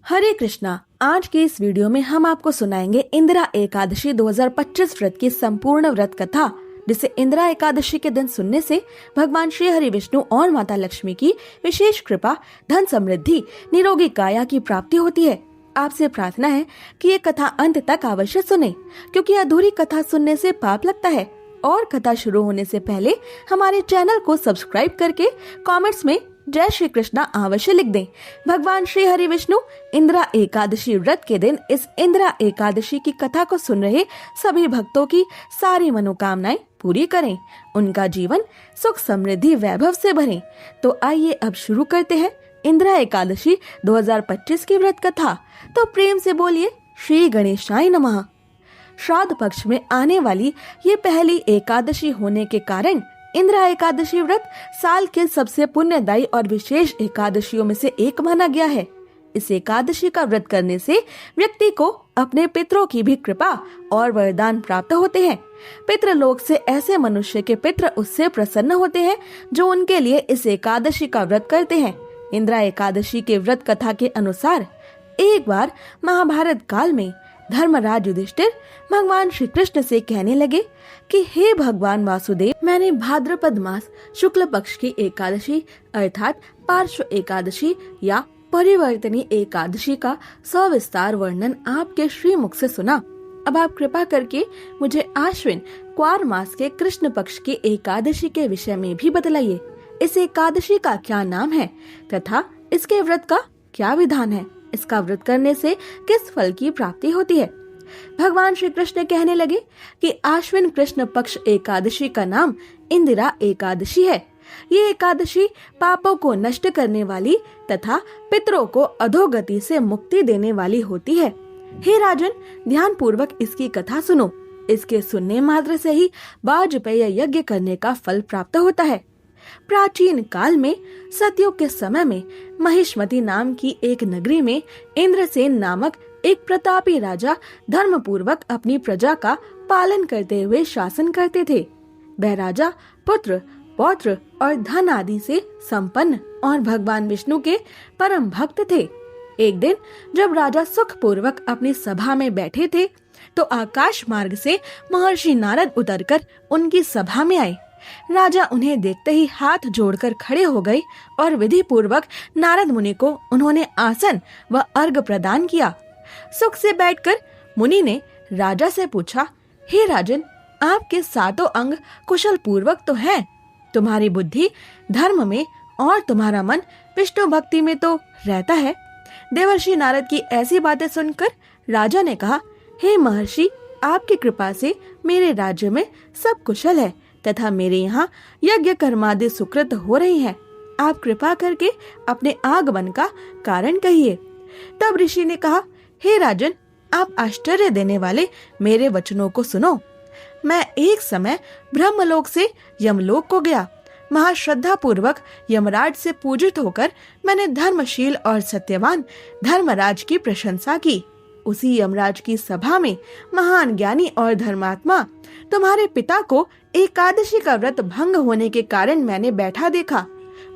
हरे कृष्णा। आज के इस वीडियो में हम आपको सुनाएंगे इंदिरा एकादशी 2025 व्रत की संपूर्ण व्रत कथा, जिसे इंदिरा एकादशी के दिन सुनने से भगवान श्री हरि विष्णु और माता लक्ष्मी की विशेष कृपा, धन समृद्धि, निरोगी काया की प्राप्ति होती है। आपसे प्रार्थना है कि ये कथा अंत तक अवश्य सुने, क्योंकि अधूरी कथा सुनने से पाप लगता है। और कथा शुरू होने से पहले हमारे चैनल को सब्सक्राइब करके कमेंट्स में जय श्री कृष्णा अवश्य लिख दें। भगवान श्री हरि विष्णु इंदिरा एकादशी व्रत के दिन इस इंदिरा एकादशी की कथा को सुन रहे सभी भक्तों की सारी मनोकामनाएं पूरी करें, उनका जीवन सुख समृद्धि वैभव से भरे। तो आइए अब शुरू करते हैं इंदिरा एकादशी 2025 की व्रत कथा। तो प्रेम से बोलिए श्री गणेशाय नमः। श्राद्ध पक्ष में आने वाली ये पहली एकादशी होने के कारण इंदिरा एकादशी व्रत साल के सबसे पुण्यदायी और विशेष एकादशियों में से एक माना गया है। इस एकादशी का व्रत करने से व्यक्ति को अपने पितरों की भी कृपा और वरदान प्राप्त होते हैं। पितृलोक से ऐसे मनुष्य के पितर उससे प्रसन्न होते हैं जो उनके लिए इस एकादशी का व्रत करते हैं। इंदिरा एकादशी के व्रत कथा के अनुसार एक बार महाभारत काल में धर्मराज युधिष्ठिर भगवान श्री कृष्ण से कहने लगे कि हे भगवान वासुदेव, मैंने भाद्रपद मास शुक्ल पक्ष की एकादशी अर्थात पार्श्व एकादशी या परिवर्तनी एकादशी का सविस्तार वर्णन आपके श्री मुख से सुना। अब आप कृपा करके मुझे आश्विन क्वार मास के कृष्ण पक्ष की एकादशी के विषय में भी बतलाइए। इस एकादशी का क्या नाम है तथा इसके व्रत का क्या विधान है? इसका व्रत करने से किस फल की प्राप्ति होती है? भगवान श्री कृष्ण कहने लगे कि आश्विन कृष्ण पक्ष एकादशी का नाम इंदिरा एकादशी है। ये एकादशी पापों को नष्ट करने वाली तथा पितरों को अधोगति से मुक्ति देने वाली होती है। हे राजन, ध्यान पूर्वक इसकी कथा सुनो। इसके सुनने मात्र से ही वाजपेय यज्ञ करने का फल प्राप्त होता है। प्राचीन काल में सतयुग के समय में महिष्मती नाम की एक नगरी में इंद्रसेन नामक एक प्रतापी राजा धर्म पूर्वक अपनी प्रजा का पालन करते हुए शासन करते थे। वह राजा पुत्र, पौत्र और धन आदि से संपन्न और भगवान विष्णु के परम भक्त थे। एक दिन जब राजा सुख पूर्वक अपनी सभा में बैठे थे तो आकाश मार्ग से महर्षि नारद उतरकर उनकी सभा में आए। राजा उन्हें देखते ही हाथ जोड़कर खड़े हो गए और विधि पूर्वक नारद मुनि को उन्होंने आसन व अर्घ प्रदान किया। सुख से बैठकर मुनि ने राजा से पूछा, हे राजन, आपके सातों अंग कुशल पूर्वक तो हैं, तुम्हारी बुद्धि धर्म में और तुम्हारा मन विष्णु भक्ति में तो रहता है। देवर्षि नारद की ऐसी बातें सुनकर राजा ने कहा, हे महर्षि, आपकी कृपा से मेरे राज्य में सब कुशल है तथा मेरे यहाँ यज्ञ कर्मादि सुकृत हो रही हैं। आप कृपा करके अपने आगमन का कारण कहिए। तब ऋषि ने कहा, हे राजन, आप आश्चर्य देने वाले मेरे वचनों को सुनो। मैं एक समय ब्रह्मलोक से यमलोक को गया। महाश्रद्धा पूर्वक यमराज से पूजित होकर मैंने धर्मशील और सत्यवान धर्मराज की प्रशंसा की। उसी यमराज की सभा में महान ज्ञानी और धर्मात्मा तुम्हारे पिता को एकादशी का व्रत भंग होने के कारण मैंने बैठा देखा।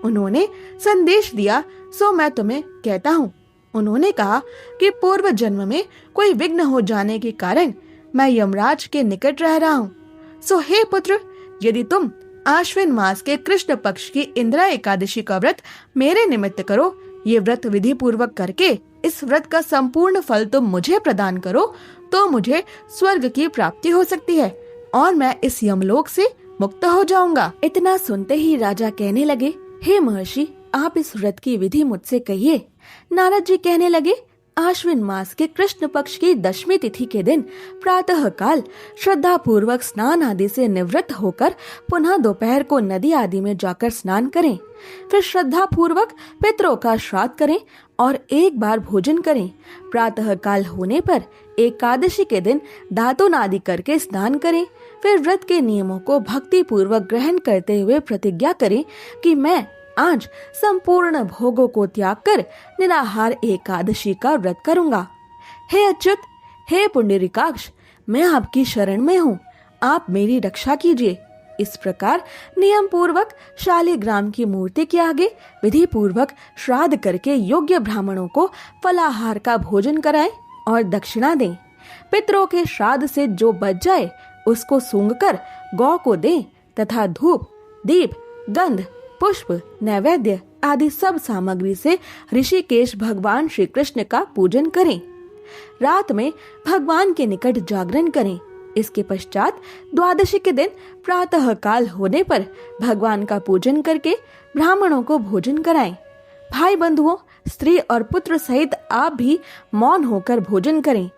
उन्होंने संदेश दिया, सो मैं तुम्हें कहता हूँ। उन्होंने कहा कि पूर्व जन्म में कोई विघ्न हो जाने के कारण मैं यमराज के निकट रह रहा हूँ। सो हे पुत्र, यदि तुम आश्विन मास के कृष्ण पक्ष की इंदिरा एकादशी का व्रत मेरे निमित्त करो, ये व्रत विधि पूर्वक करके इस व्रत का संपूर्ण फल तुम मुझे प्रदान करो, तो मुझे स्वर्ग की प्राप्ति हो सकती है और मैं इस यमलोक से मुक्त हो जाऊंगा। इतना सुनते ही राजा कहने लगे, हे महर्षि, आप इस व्रत की विधि मुझसे कहिए। नारद जी कहने लगे, आश्विन मास के कृष्ण पक्ष की दशमी तिथि के दिन प्रातः काल श्रद्धा पूर्वक स्नान आदि से निवृत्त होकर पुनः दोपहर को नदी आदि में जाकर स्नान करें। फिर श्रद्धा पूर्वक पितरों का श्राद्ध करें और एक बार भोजन करें। प्रातः काल होने पर एकादशी के दिन दातुन आदि करके स्नान करें। फिर व्रत के नियमों को भक्ति पूर्वक ग्रहण करते हुए प्रतिज्ञा करें कि मैं आज संपूर्ण भोगों को त्याग कर निराहार एकादशी का व्रत करूंगा। हे अच्युत, हे पुंडरीकाक्ष, मैं आपकी शरण में हूँ, आप मेरी रक्षा कीजिए। इस प्रकार नियम पूर्वक शालिग्राम की मूर्ति के आगे विधि पूर्वक श्राद्ध करके योग्य ब्राह्मणों को फलाहार का भोजन कराएं और दक्षिणा दें। पितरों के श्राद्ध से जो बच जाए उसको सूंघकर गौ को दें तथा धूप, दीप, गंध, पुष्प, नैवेद्य आदि सब सामग्री से ऋषिकेश भगवान श्री कृष्ण का पूजन करें। रात में भगवान के निकट जागरण करें। इसके पश्चात द्वादशी के दिन प्रातः काल होने पर भगवान का पूजन करके ब्राह्मणों को भोजन कराएं। भाई बंधुओं, स्त्री और पुत्र सहित आप भी मौन होकर भोजन करें।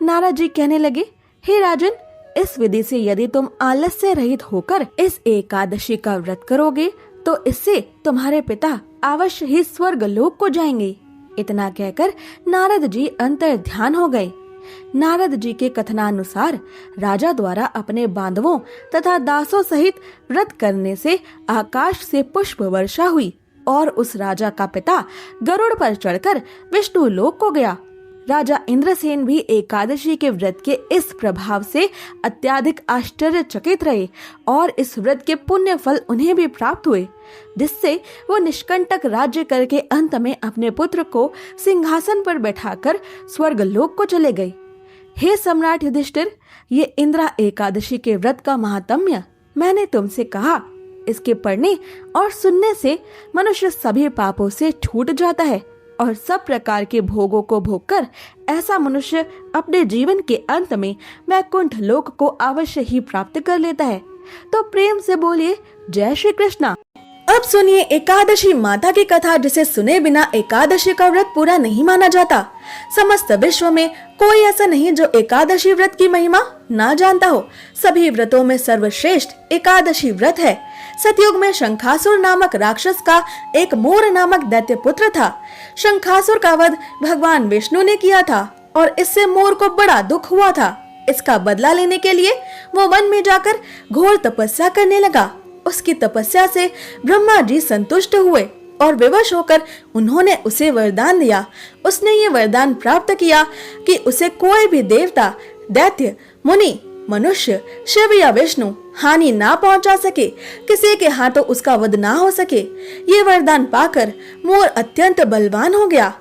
नारद जी कहने लगे, हे राजन, इस विधि से यदि तुम आलस्य रहित होकर इस एकादशी का व्रत करोगे तो इससे तुम्हारे पिता अवश्य ही स्वर्ग लोक को जाएंगे। इतना कहकर नारद जी अंतर ध्यान हो गए। नारद जी के कथनानुसार राजा द्वारा अपने बांधवों तथा दासों सहित व्रत करने से आकाश से पुष्प वर्षा हुई और उस राजा का पिता गरुड़ पर चढ़कर विष्णु लोक को गया। राजा इंद्रसेन भी एकादशी के व्रत के इस प्रभाव से अत्याधिक आश्चर्यचकित रहे और इस व्रत के पुण्य फल उन्हें भी प्राप्त हुए, जिससे वो निष्कंटक राज्य करके अंत में अपने पुत्र को सिंहासन पर बैठाकर स्वर्ग लोक को चले गए। हे सम्राट युधिष्ठिर, ये इंद्रा एकादशी के व्रत का महात्म्य मैंने तुमसे कहा। इसके पढ़ने और सुनने से मनुष्य सभी पापों से छूट जाता है और सब प्रकार के भोगों को भोगकर ऐसा मनुष्य अपने जीवन के अंत में वैकुंठ लोक को अवश्य ही प्राप्त कर लेता है। तो प्रेम से बोलिए, जय श्री कृष्णा। अब सुनिए एकादशी माता की कथा, जिसे सुने बिना एकादशी का व्रत पूरा नहीं माना जाता। समस्त विश्व में कोई ऐसा नहीं जो एकादशी व्रत की महिमा ना जानता हो। सभी व्रतों में सर्वश्रेष्ठ एकादशी व्रत है। सतयुग में शंखासुर नामक राक्षस का एक मोर नामक दैत्य पुत्र था। शंखासुर का वध भगवान विष्णु ने किया था और इससे मोर को बड़ा दुख हुआ था। इसका बदला लेने के लिए वो वन में जाकर घोर तपस्या करने लगा। उसकी तपस्या से ब्रह्मा जी संतुष्ट हुए और विवश होकर उन्होंने उसे वरदान दिया। उसने ये वरदान प्राप्त किया कि उसे कोई भी देवता, दैत्य, मुनि, मनुष्य, शिव या विष्णु हानि ना पहुंचा सके, किसी के हाथों उसका वध ना हो सके। ये वरदान पाकर मोर अत्यंत बलवान हो गया।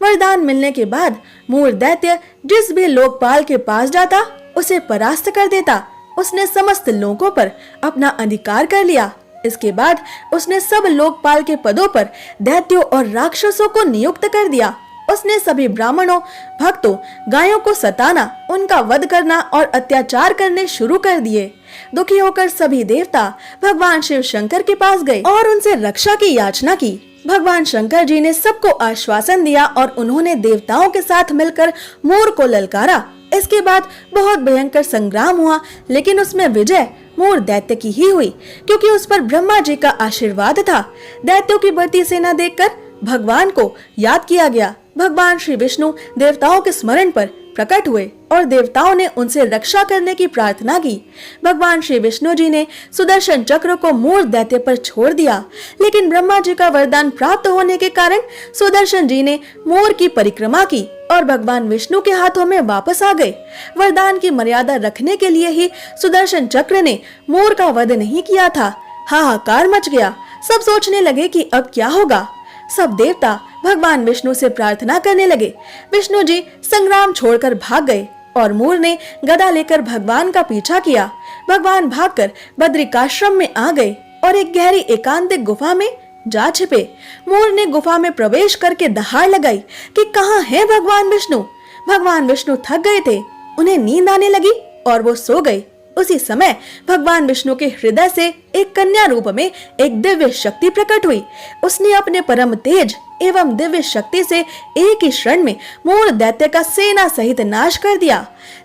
वरदान मिलने के बाद मोर दैत्य जिस भी लोकपाल के पास जाता उसे परास्त कर देता। उसने समस्त लोगों पर अपना अधिकार कर लिया। इसके बाद उसने सब लोकपाल के पदों पर दैत्यों और राक्षसों को नियुक्त कर दिया। उसने सभी ब्राह्मणों, भक्तों, गायों को सताना, उनका वध करना और अत्याचार करने शुरू कर दिए। दुखी होकर सभी देवता भगवान शिव शंकर के पास गए और उनसे रक्षा की याचना की। भगवान शंकर जी ने सबको आश्वासन दिया और उन्होंने देवताओं के साथ मिलकर मोर को ललकारा। इसके बाद बहुत भयंकर संग्राम हुआ, लेकिन उसमें विजय मोर दैत्य की ही हुई, क्योंकि उस पर ब्रह्मा जी का आशीर्वाद था। दैत्यों की बढ़ती सेना देखकर भगवान को याद किया गया। भगवान श्री विष्णु देवताओं के स्मरण पर प्रकट हुए और देवताओं ने उनसे रक्षा करने की प्रार्थना की। भगवान श्री विष्णु जी ने सुदर्शन चक्र को मोर दैत्य पर छोड़ दिया, लेकिन ब्रह्मा जी का वरदान प्राप्त होने के कारण सुदर्शन जी ने मोर की परिक्रमा की और भगवान विष्णु के हाथों में वापस आ गए। वरदान की मर्यादा रखने के लिए ही सुदर्शन चक्र ने मोर का वध नहीं किया था। हाहाकार मच गया। सब सोचने लगे कि अब क्या होगा। सब देवता भगवान विष्णु से प्रार्थना करने लगे। विष्णु जी संग्राम छोड़कर भाग गए और मोर ने गदा लेकर भगवान का पीछा किया। भगवान भागकर बद्रिकाश्रम में आ गए और एक गहरी एकांतिक गुफा में जा छिपे। मोर ने गुफा में प्रवेश करके दहाड़ लगाई कि कहाँ है भगवान विष्णु। भगवान विष्णु थक गए थे, उन्हें नींद आने लगी और वो सो गए। उसी समय भगवान विष्णु के हृदय से एक कन्या रूप में एक दिव्य शक्ति प्रकट हुई। उसने अपने परम तेज एवं दिव्य शक्ति से एक ही क्षण में मोर दैत्य का सेना सहित नाश कर दिया।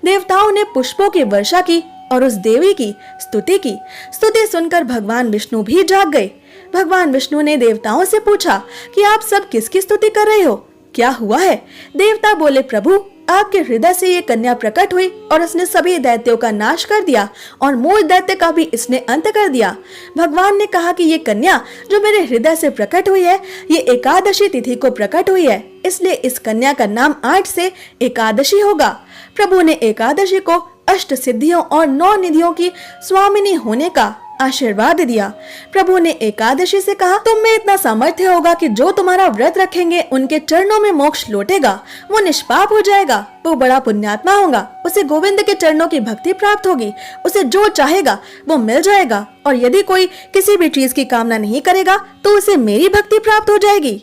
देवताओं ने पुष्पों की वर्षा की और उस देवी की स्तुति की। स्तुति सुनकर भगवान विष्णु भी जाग गए। भगवान विष्णु ने देवताओं से पूछा कि आप सब किसकी स्तुति कर रहे हो, क्या हुआ है? देवता बोले, प्रभु आपके हृदय से ये कन्या प्रकट हुई और इसने सभी दैत्यों का नाश कर दिया और मोर दैत्य का भी इसने अंत कर दिया। भगवान ने कहा कि ये कन्या जो मेरे हृदय से प्रकट हुई है, ये एकादशी तिथि को प्रकट हुई है, इसलिए इस कन्या का नाम आज से एकादशी होगा। प्रभु ने एकादशी को अष्ट सिद्धियों और 9 निधियों की स्वामिनी होने का आशीर्वाद दिया। प्रभु ने एकादशी से कहा, तुम में इतना सामर्थ्य होगा कि जो तुम्हारा व्रत रखेंगे उनके चरणों में मोक्ष लौटेगा। वो निष्पाप हो जाएगा, वो बड़ा पुण्यात्मा होगा, उसे गोविंद के चरणों की भक्ति प्राप्त होगी, उसे जो चाहेगा वो मिल जाएगा। और यदि कोई किसी भी चीज की कामना नहीं करेगा तो उसे मेरी भक्ति प्राप्त हो जाएगी।